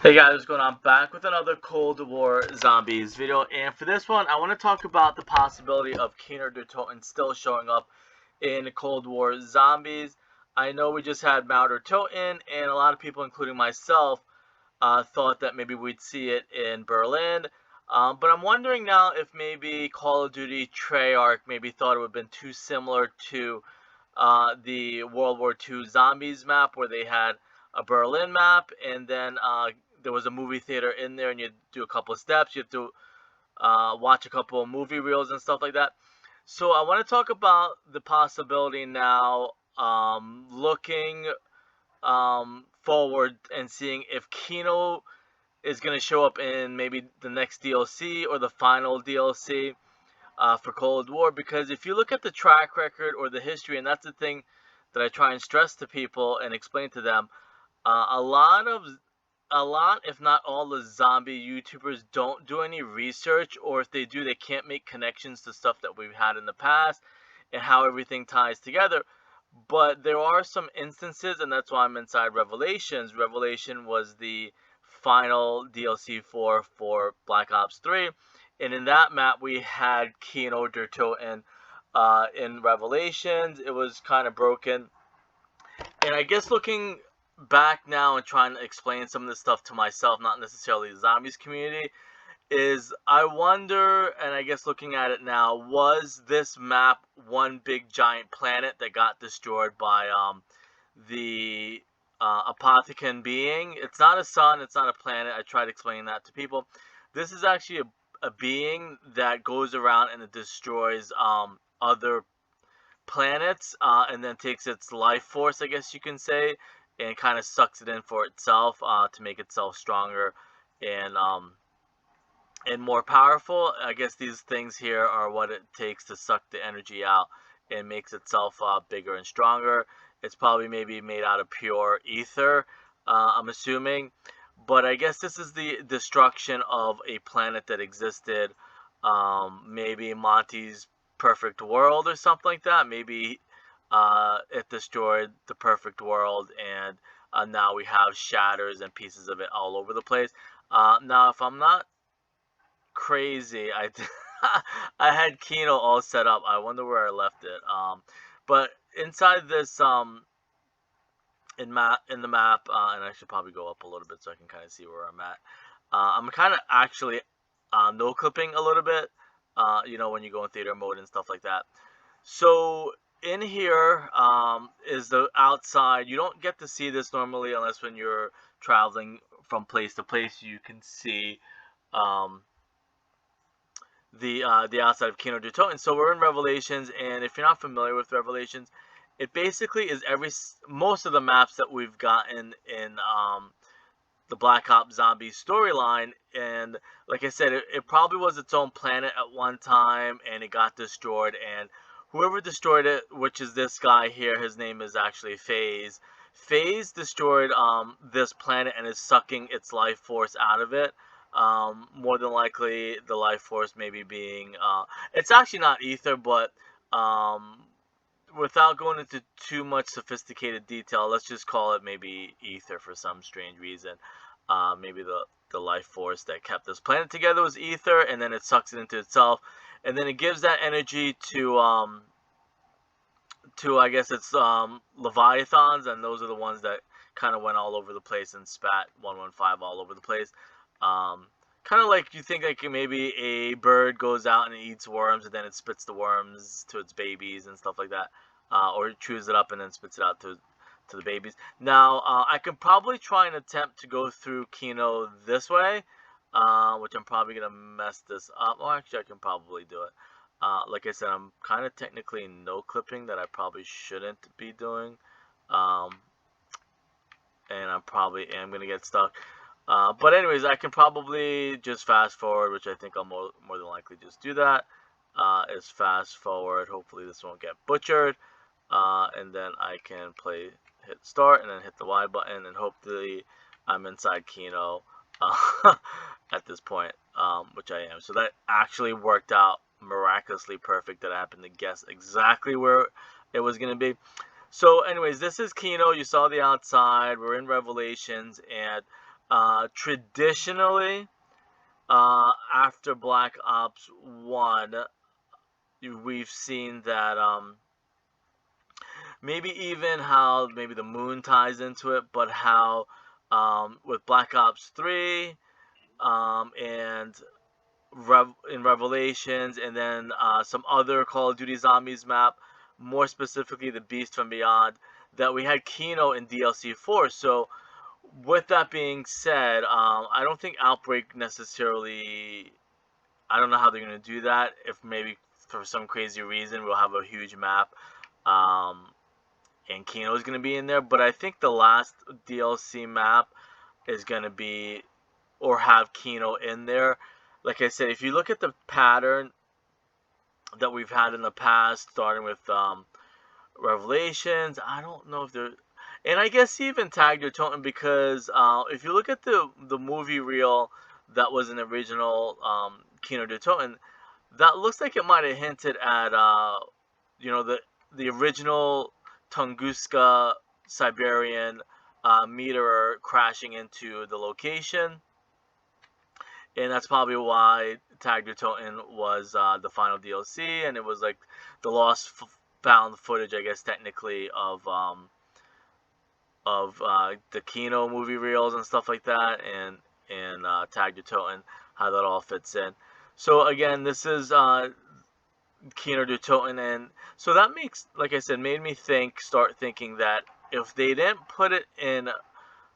Hey guys, what's going on? Back with another Cold War Zombies video, and for this one, I want to talk about the possibility of Kino Der Toten still showing up in Cold War Zombies. I know we just had Mao Der Toten, and a lot of people, including myself, thought that maybe we'd see it in Berlin. But I'm wondering now if maybe Call of Duty Treyarch maybe thought it would have been too similar to the World War II Zombies map, where they had a Berlin map, and then there was a movie theater in there, and you do a couple of steps. You have to watch a couple of movie reels and stuff like that. So I want to talk about the possibility now, looking forward and seeing if Kino is going to show up in maybe the next DLC or the final DLC for Cold War. Because if you look at the track record or the history, and that's the thing that I try and stress to people and explain to them, a lot of if not all, the zombie YouTubers don't do any research, or if they do, they can't make connections to stuff that we've had in the past and how everything ties together. But there are some instances, and that's why I'm inside Revelations. Revelation was the final DLC for Black Ops 3, and in that map we had Kino Der Toten in Revelations. It was kind of broken, and I guess looking back now and trying to explain some of this stuff to myself, not necessarily the zombies community, is I wonder, and I guess looking at it now, was this map one big giant planet that got destroyed by the Apothecan being? It's not a sun, it's not a planet. I tried explaining that to people. This is actually a being that goes around and it destroys other planets, and then takes its life force, I guess you can say, and kind of sucks it in for itself, to make itself stronger and more powerful. I guess these things here are what it takes to suck the energy out and makes itself bigger and stronger. It's probably maybe made out of pure ether, I'm assuming. But I guess this is the destruction of a planet that existed. Maybe Monty's perfect world or something like that. Maybe it destroyed the perfect world, and now we have shatters and pieces of it all over the place. Now, if I'm not crazy, I had Kino all set up. I wonder where I left it. But inside this in the map, and I should probably go up a little bit so I can kind of see where I'm at. I'm kind of actually no clipping a little bit. When you go in theater mode and stuff like that. So in here is the outside. You don't get to see this normally unless when you're traveling from place to place. You can see um, the outside of Kino Der Toten. So we're in Revelations, and if you're not familiar with Revelations, it basically is most of the maps that we've gotten in the Black Ops Zombie storyline. And like I said, it probably was its own planet at one time, and it got destroyed. And whoever destroyed it, which is this guy here, his name is actually FaZe. FaZe destroyed this planet and is sucking its life force out of it. More than likely, the life force maybe being it's actually not ether, but without going into too much sophisticated detail, let's just call it maybe ether for some strange reason. Maybe the life force that kept this planet together was ether, and then it sucks it into itself, and then it gives that energy to I guess it's leviathans, and those are the ones that kind of went all over the place and spat 115 all over the place. Kind of like you think like maybe a bird goes out and eats worms, and then it spits the worms to its babies and stuff like that, or it chews it up and then spits it out to the babies. Now, I can probably try and attempt to go through Kino this way, which I'm probably gonna mess this up. Well, actually, I can probably do it. Like I said, I'm kind of technically no clipping that I probably shouldn't be doing, um, and I probably am gonna get stuck. But anyways, I can probably just fast forward, which I think I'll more than likely just do that. Is fast forward. Hopefully this won't get butchered. And then I can hit start, and then hit the Y button, and hopefully I'm inside Kino at this point, which I am. So that actually worked out miraculously perfect that I happened to guess exactly where it was going to be. So anyways, this is Kino. You saw the outside. We're in Revelations, and Traditionally, after Black Ops 1, we've seen that maybe even how maybe the moon ties into it, but how with Black Ops 3 and in Revelations, and then some other Call of Duty Zombies map, more specifically the Beast from Beyond, that we had Kino in DLC 4. So with that being said, I don't think Outbreak necessarily. I don't know how they're gonna do that. If maybe for some crazy reason we'll have a huge map, um, and Kino is gonna be in there. But I think the last DLC map is gonna be or have Kino in there. Like I said, if you look at the pattern that we've had in the past, starting with Revelations, I don't know if they're, and I guess even Tag Der Toten, because if you look at the movie reel that was in the original Kino Der Toten, that looks like it might have hinted at the original Tunguska Siberian meteor crashing into the location, and that's probably why Tag Der Toten was the final DLC, and it was like the lost found footage, I guess technically, of the Kino movie reels and stuff like that, and Tag Der Toten, how that all fits in. So again, this is Kino Der Toten, and so that makes, like I said, made me start thinking that if they didn't put it in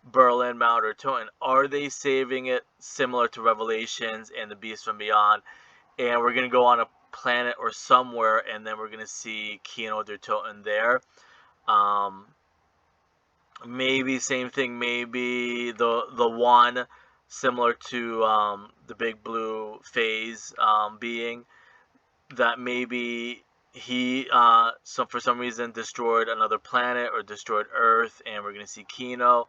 Berlin, Mount, or Toten, are they saving it similar to Revelations and the Beast from Beyond, and we're gonna go on a planet or somewhere, and then we're gonna see Kino Der Toten there. Maybe same thing. Maybe the one similar to the Big Blue phase being that maybe he for some reason destroyed another planet or destroyed Earth, and we're gonna see Kino.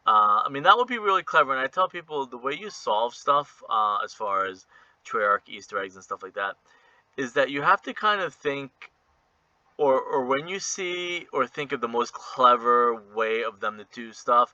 I mean, that would be really clever, and I tell people the way you solve stuff, as far as Treyarch Easter eggs and stuff like that, is that you have to kind of think, or when you see or think of the most clever way of them to do stuff,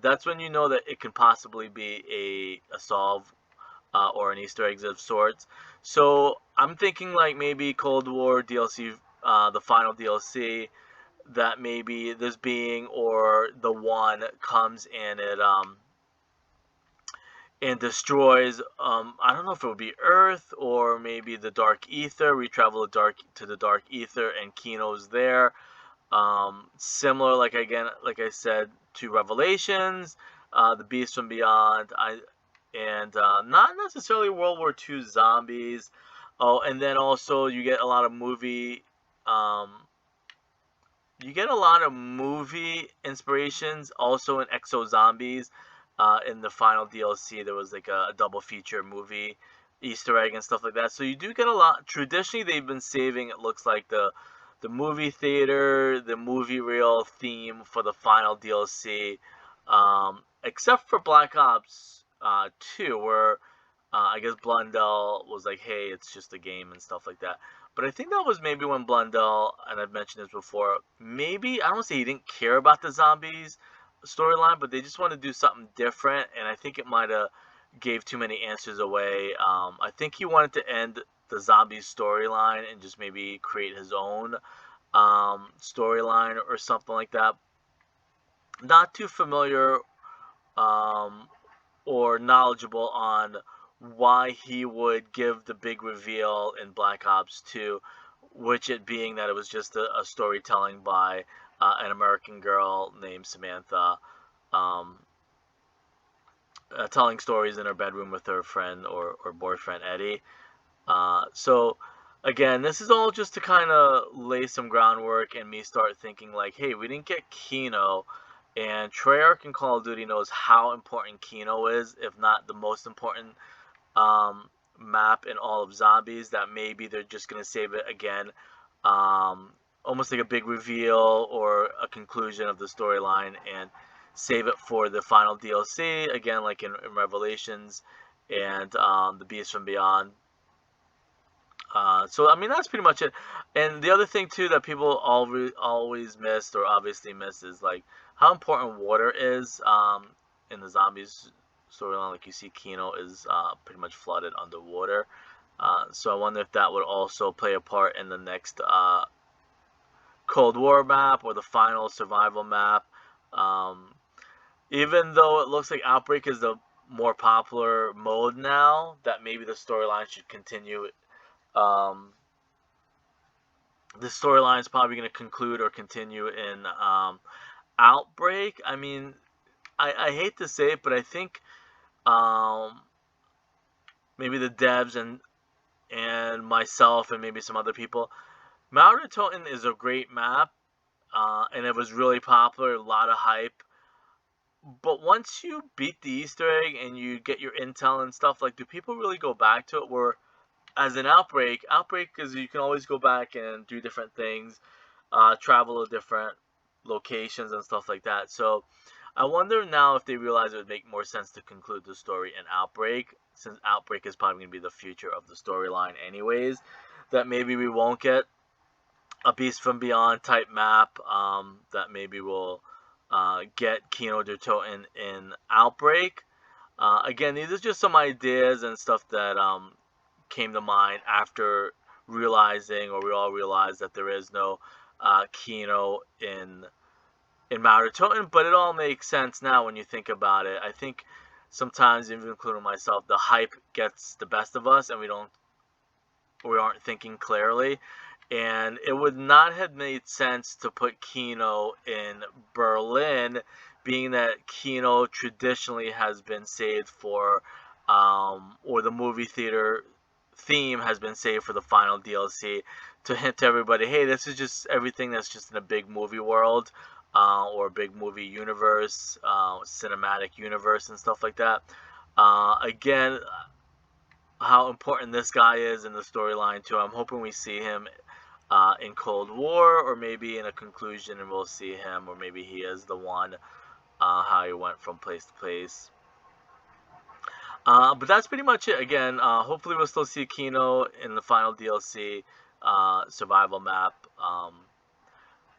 that's when you know that it can possibly be a solve or an Easter egg of sorts. So I'm thinking like maybe Cold War DLC, the final DLC, that maybe this being or the one comes and it and destroys, I don't know if it would be Earth or maybe the Dark Aether. We travel to the Dark Aether, and Kino's there. Similar, like I said, to Revelations, the Beast from Beyond. Not necessarily World War II zombies. Oh, and then also you get a lot of movie. You get a lot of movie inspirations also in Exo Zombies. In the final DLC, there was like a double feature movie Easter egg and stuff like that. So you do get a lot. Traditionally, they've been saving, it looks like, the movie theater, the movie reel theme for the final DLC, except for Black Ops 2, where I guess Blundell was like, hey, it's just a game and stuff like that. But I think that was maybe when Blundell, and I've mentioned this before, maybe, I don't say he didn't care about the zombies storyline, but they just want to do something different, and I think it might have gave too many answers away. I think he wanted to end the zombies storyline and just maybe create his own storyline or something like that. Not too familiar or knowledgeable on why he would give the big reveal in Black Ops 2, which it being that it was just a storytelling by an American girl named Samantha, telling stories in her bedroom with her friend or boyfriend Eddie. So again, this is all just to kind of lay some groundwork and me start thinking like, hey, we didn't get Kino, and Treyarch in Call of Duty knows how important Kino is, if not the most important map in all of Zombies, that maybe they're just going to save it again, almost like a big reveal or a conclusion of the storyline, and save it for the final DLC, again like in Revelations and the Beast from Beyond. So I mean, that's pretty much it. And the other thing too that people always missed, or obviously missed, is like how important water is. in the zombies storyline, like you see Kino is pretty much flooded underwater. So I wonder if that would also play a part in the next Cold War map or the final survival map. Um, Even though it looks like Outbreak is the more popular mode now, that maybe the storyline should continue. Um, the storyline is probably going to conclude or continue in Outbreak. I mean, I hate to say it, but I think um, maybe the devs and myself and maybe some other people, Kino Der Toten is a great map, and it was really popular, a lot of hype. But once you beat the Easter egg and you get your intel and stuff, like, do people really go back to it? Where, as an Outbreak is you can always go back and do different things, travel to different locations and stuff like that. So I wonder now if they realize it would make more sense to conclude the story in Outbreak, since Outbreak is probably going to be the future of the storyline anyways, that maybe we won't get a Beast from Beyond type map, that maybe will get Kino Der Toten in Outbreak. Again, these are just some ideas and stuff that came to mind after realizing, or we all realized, that there is no Kino in Kino Der Toten, but it all makes sense now when you think about it. I think sometimes, even including myself, the hype gets the best of us, and we aren't thinking clearly. And it would not have made sense to put Kino in Berlin, being that Kino traditionally has been saved for, or the movie theater theme has been saved for the final DLC, to hint to everybody, hey, this is just everything that's just in a big movie world, or a big movie universe, cinematic universe and stuff like that. Again, how important this guy is in the storyline too. I'm hoping we see him in Cold War, or maybe in a conclusion, and we'll see him, or maybe he is the one, how he went from place to place. But that's pretty much it. Again, hopefully we'll still see Kino in the final DLC survival map.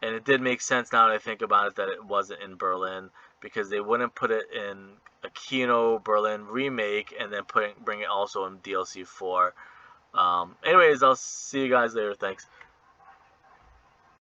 And it did make sense now that I think about it that it wasn't in Berlin, because they wouldn't put it in a Kino Berlin remake and then bring it also in DLC 4. Anyways, I'll see you guys later. Thanks.